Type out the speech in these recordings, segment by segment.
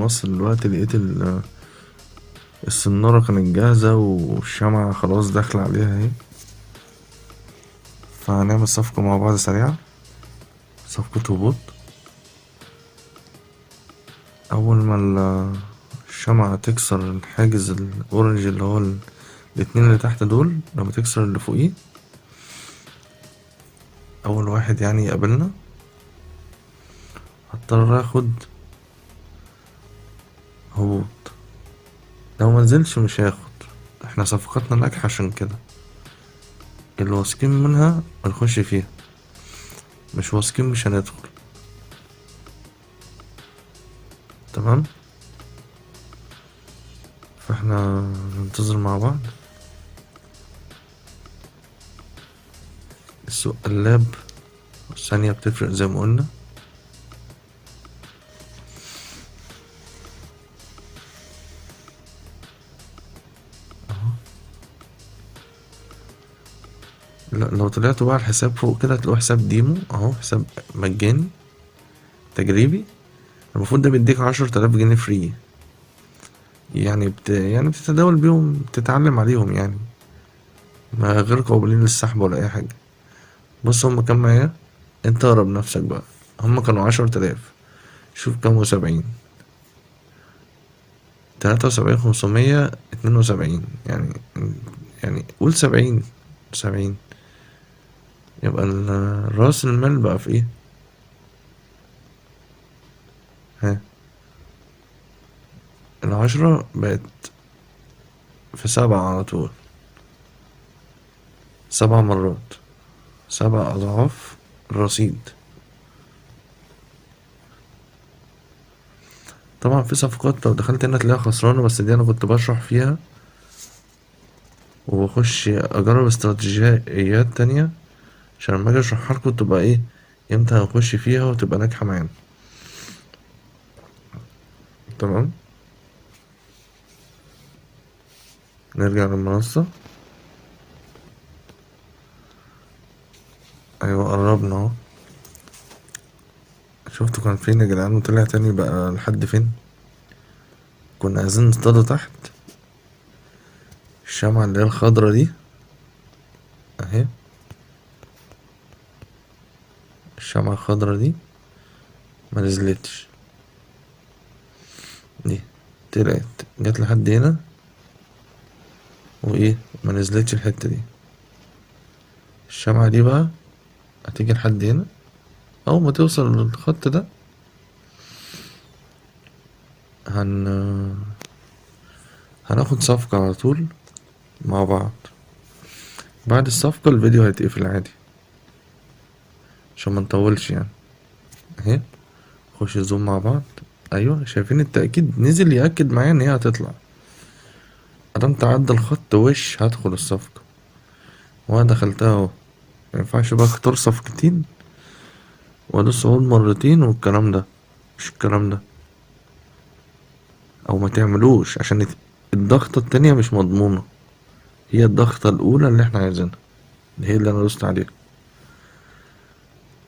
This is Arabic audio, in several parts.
مصر دلوقتي لقيت السنارة كانت جاهزة والشمعة خلاص داخلة عليها اهي. فهنعمل صفقة مع بعض سريعة، صفقة هبوط. أول ما الشمعة تكسر الحاجز الأورنج اللي هو الاتنين اللي تحت دول، لما تكسر اللي فوقيه أول واحد يعني يقابلنا هضطر اخد هبوط. لو منزلش مش هاخد. احنا صفقتنا ناجحة عشان كده، اللي واثقين منها هنخش فيها، مش واثقين مش هندخل. تمام، فاحنا ننتظر مع بعض. السوق قلاب، الثانية بتفرق زي ما قلنا. اهو، لا لو طلعتوا بقى الحساب فوق كده هتلاقوا حساب ديمو اهو، حساب مجاني تجريبي. المفروض ده بيديك 10,000 جنيه فري، يعني يعني بتتداول بيهم، تتعلم عليهم يعني، ما غير قابلين للسحب ولا اي حاجة. بص هما كام معايا، انت اقرب نفسك بقى. هما كانوا 10,000، شوف كام وسبعين، 73,572 يعني. يعني قول 70. يبقى راس المال بقى في ايه؟ ها، العشرة بقت في 7 على طول، 7 مرات، 7 أضعاف الرصيد. طبعا في صفقات لو دخلت هنا تلاقيها خسرانة، بس دي أنا كنت بشرح فيها وبخش أجرب استراتيجيات تانية عشان لما أجي أشرحها لكم تبقى ايه، امتى هنخش فيها وتبقى ناجحة معانا. تمام، نرجع للمنصة. أيوة قربنا اهو. شفتوا كان فين يا جدعان وطلع تاني بقى لحد فين؟ كنا عايزين نصطاده تحت. الشمعة اللي هي الخضرا دي اهي، الشمعة الخضرا دي ما نزلتش، دي طلعت جت لحد هنا وايه، ما نزلتش الحتة دي. الشمعة دي بقى هتيجي لحد هنا، اول ما توصل للخط ده هن هناخد صفقة على طول مع بعض. بعد الصفقة الفيديو هيتقفل عادي عشان ما نطولش يعني. اهي، نخش زوم مع بعض. ايوه شايفين التأكيد نزل يأكد معايا ان هي هتطلع، ادام تعدى الخط وش هدخل الصفقة، وانا دخلتها اهو. مينفعش بقى اختار صفقتين وادوس هون مرتين والكلام ده، مش الكلام ده، او ما تعملوش عشان الضغطة التانية مش مضمونة. هي الضغطة الاولى اللي احنا عايزينها، اللي هي اللي انا دوست عليها.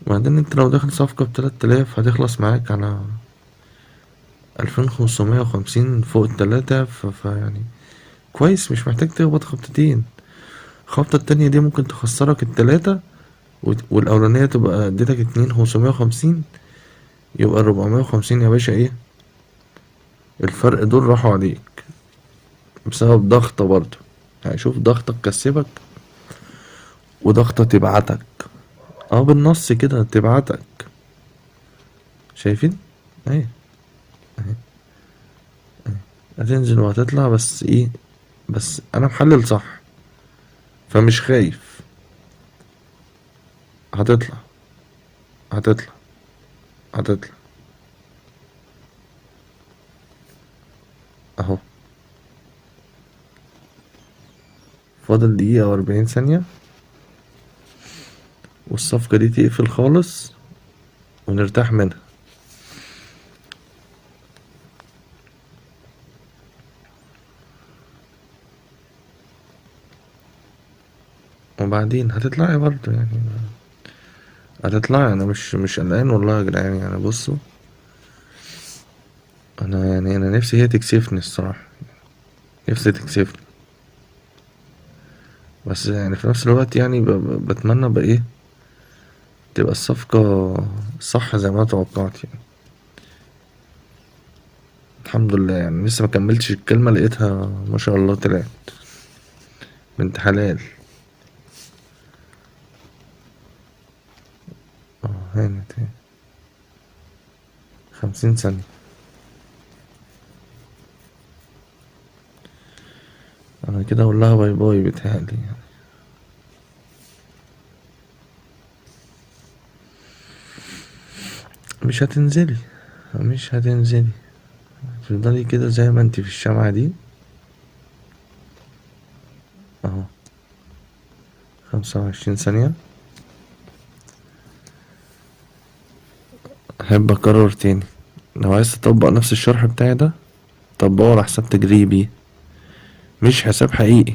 وبعدين انت لو داخل صفقة ب3000 هتخلص معاك على 2550 فوق التلاتة، يعني كويس، مش محتاج تخبط خبطتين. الخبطة التانية دي ممكن تخسرك التلاتة، والأولانية تبقى اديتك 2550، يبقى 450 يا باشا ايه، الفرق دول راحوا عليك بسبب ضغطة برضه. يعني شوف ضغطة تكسبك وضغطة تبعتك، اه بالنص كده تبعتك. شايفين اهي، هتنزل وهتطلع، بس ايه، بس انا محلل صح فمش خايف. هتطلع، هتطلع، هتطلع اهو. فاضل دقيقة و40 ثانية والصفقة دي تقفل خالص ونرتاح منها. وبعدين هتطلعي برضه يعني، هتطلعي، انا مش قلقان والله يا جدعان. يعني بصوا انا نفسي هي تكسفني الصراحة، نفسي تكسفني، بس يعني في نفس الوقت يعني بتمنى بقى ايه تبقى الصفقة صح زي ما انا توقعت يعني. الحمد لله يعني لسه ما كملتش الكلمة لقيتها ما شاء الله طلعت بنت حلال. هانت اهي 50 ثانية. انا كده اقول لها باي باي بتهيألي يعني. مش هتنزلي، مش هتنزلي، تفضلي كده زي ما انتي في الشمعة دي اهو. 25 ثانية. احب اكرر تاني، لو عايز تطبق نفس الشرح بتاعي ده طبقه على حساب تجريبي مش حساب حقيقي.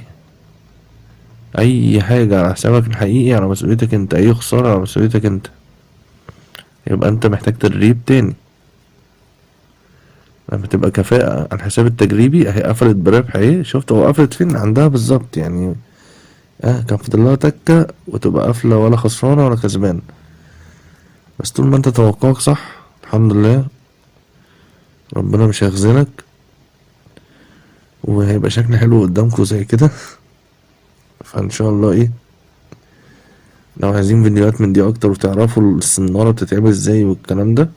اي حاجة على حسابك الحقيقي على مسؤوليتك انت، اي خسارة على مسؤوليتك انت، يبقى انت محتاج تدريب تاني. لما تبقى كفاءة على الحساب التجريبي اهي قفلت بربح اهي، شفت هو قفلت فين عندها بالظبط يعني. كان فاضل لها تكة وتبقى قافلة، ولا خسرانة ولا كسبان. بس طول ما انت توقعك صح الحمد لله ربنا مش هيخذلك، وهيبقى شكل حلو قدامكم زي كده. فان شاء الله ايه، لو عايزين فيديوهات من دي اكتر وتعرفوا السنارة بتتعمل ازاي والكلام ده،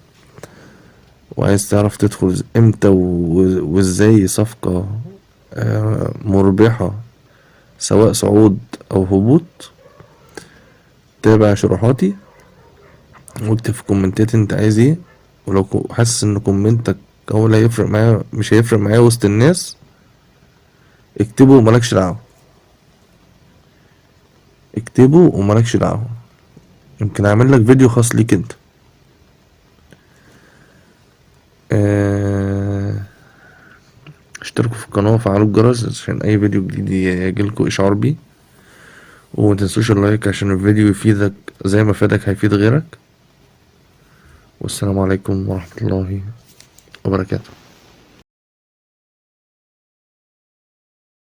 وعايز تعرف تدخل امتى وازاي صفقة مربحة سواء صعود او هبوط، تابع شروحاتي واكتب في كومنتات انت عايز ايه. ولو حاسس ان كومنتك هو اللي هيفرق معايا مش هيفرق معايا وسط الناس، اكتبه وملكش دعوة، اكتبه وملكش دعوة، يمكن اعمل لك فيديو خاص ليك انت. اشتركوا في القناة وفعلوا الجرس عشان اي فيديو جديد يجيلكوا اشعار بيه، ومتنسوش اللايك عشان الفيديو يفيدك زي ما فادك هيفيد غيرك. والسلام عليكم ورحمة الله وبركاته.